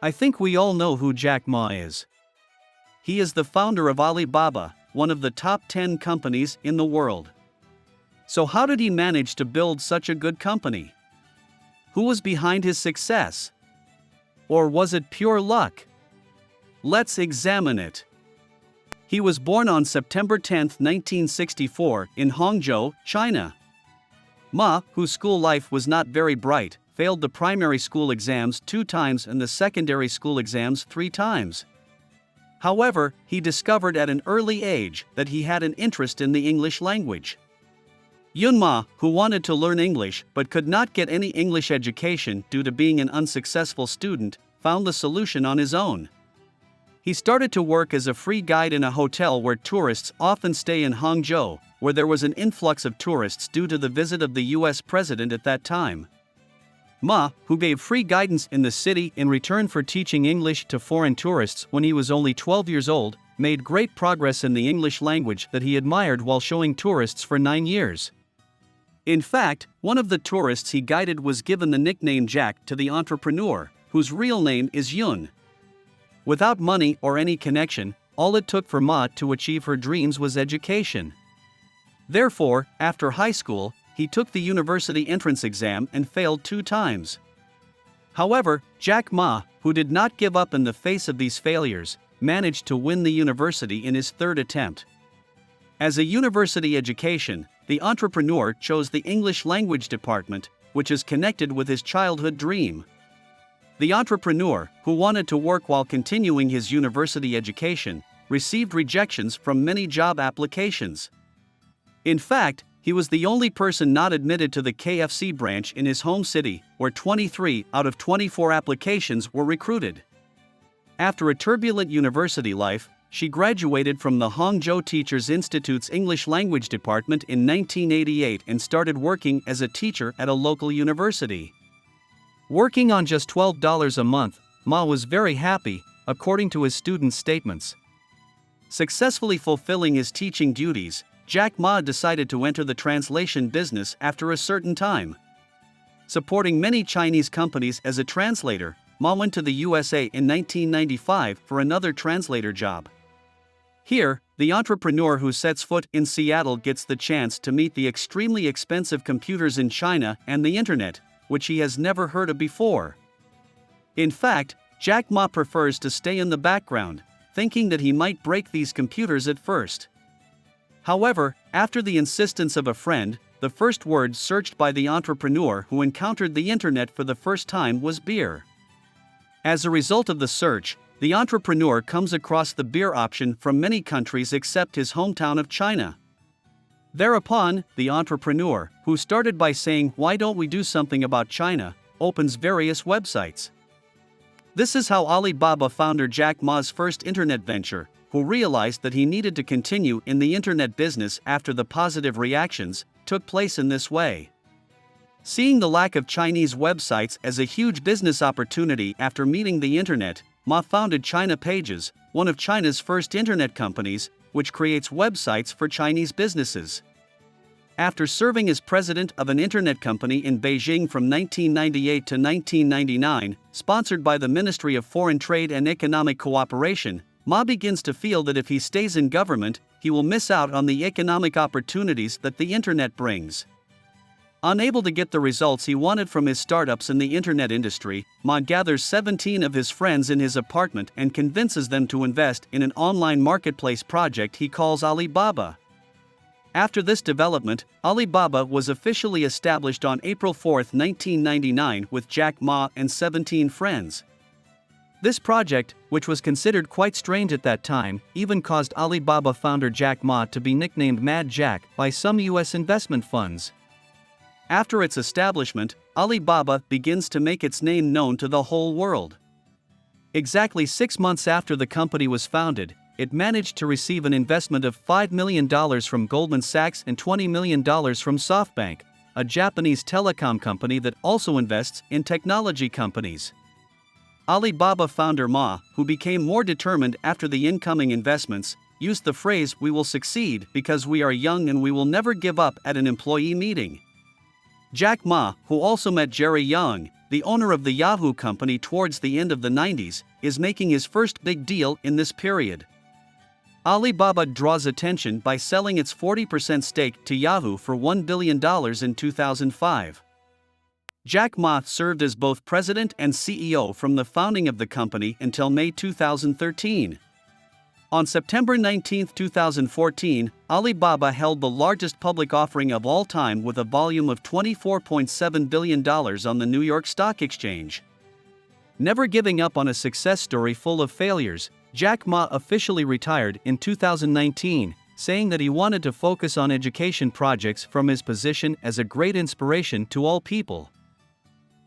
I think we all know who Jack Ma is. He is the founder of Alibaba, one of the top 10 companies in the world. So how did he manage to build such a good company? Who was behind his success? Or was it pure luck? Let's examine it. He was born on September 10, 1964, in Hangzhou, China. Ma, whose school life was not very bright, failed the primary school exams 2 times and the secondary school exams 3 times. However, he discovered at an early age that he had an interest in the English language. Yun Ma, who wanted to learn English but could not get any English education due to being an unsuccessful student, found the solution on his own. He started to work as a free guide in a hotel where tourists often stay in Hangzhou, where there was an influx of tourists due to the visit of the US president at that time. Ma, who gave free guidance in the city in return for teaching English to foreign tourists when he was only 12 years old, made great progress in the English language that he admired while showing tourists for 9 years. In fact, one of the tourists he guided was given the nickname Jack to the entrepreneur, whose real name is Yun. Without money or any connection, all it took for Ma to achieve her dreams was education. Therefore, after high school, he took the university entrance exam and failed 2 times. However, Jack Ma, who did not give up in the face of these failures, managed to win the university in his 3rd attempt. As a university education, the entrepreneur chose the English language department, which is connected with his childhood dream. The entrepreneur, who wanted to work while continuing his university education, received rejections from many job applications. In fact, he was the only person not admitted to the KFC branch in his home city, where 23 out of 24 applications were recruited. After a turbulent university life, she graduated from the Hangzhou Teachers Institute's English Language Department in 1988 and started working as a teacher at a local university. Working on just $12 a month, Ma was very happy, according to his students' statements. Successfully fulfilling his teaching duties, Jack Ma decided to enter the translation business after a certain time. Supporting many Chinese companies as a translator, Ma went to the USA in 1995 for another translator job. Here, the entrepreneur who sets foot in Seattle gets the chance to meet the extremely expensive computers in China and the internet, which he has never heard of before. In fact, Jack Ma prefers to stay in the background, thinking that he might break these computers at first. However, after the insistence of a friend, the first word searched by the entrepreneur who encountered the internet for the first time was beer. As a result of the search, the entrepreneur comes across the beer option from many countries except his hometown of China. Thereupon, the entrepreneur, who started by saying, "Why don't we do something about China?" opens various websites. This is how Alibaba founder Jack Ma's first internet venture, who realized that he needed to continue in the internet business after the positive reactions, took place in this way. Seeing the lack of Chinese websites as a huge business opportunity after meeting the internet, Ma founded China Pages, one of China's first internet companies, which creates websites for Chinese businesses. After serving as president of an internet company in Beijing from 1998 to 1999, sponsored by the Ministry of Foreign Trade and Economic Cooperation, Ma begins to feel that if he stays in government, he will miss out on the economic opportunities that the internet brings. Unable to get the results he wanted from his startups in the internet industry, Ma gathers 17 of his friends in his apartment and convinces them to invest in an online marketplace project he calls Alibaba. After this development, Alibaba was officially established on April 4, 1999 with Jack Ma and 17 friends. This project, which was considered quite strange at that time, even caused Alibaba founder Jack Ma to be nicknamed Mad Jack by some US investment funds. After its establishment, Alibaba begins to make its name known to the whole world. Exactly 6 months after the company was founded, it managed to receive an investment of $5 million from Goldman Sachs and $20 million from SoftBank, a Japanese telecom company that also invests in technology companies. Alibaba founder Ma, who became more determined after the incoming investments, used the phrase "We will succeed because we are young and we will never give up" at an employee meeting. Jack Ma, who also met Jerry Yang, the owner of the Yahoo company towards the end of the 90s, is making his first big deal in this period. Alibaba draws attention by selling its 40% stake to Yahoo for $1 billion in 2005. Jack Ma served as both president and CEO from the founding of the company until May 2013. On September 19, 2014, Alibaba held the largest public offering of all time with a volume of $24.7 billion on the New York Stock Exchange. Never giving up on a success story full of failures, Jack Ma officially retired in 2019, saying that he wanted to focus on education projects from his position as a great inspiration to all people.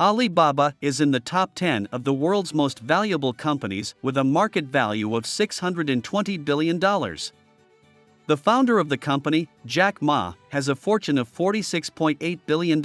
Alibaba is in the top 10 of the world's most valuable companies with a market value of $620 billion. The founder of the company, Jack Ma, has a fortune of $46.8 billion.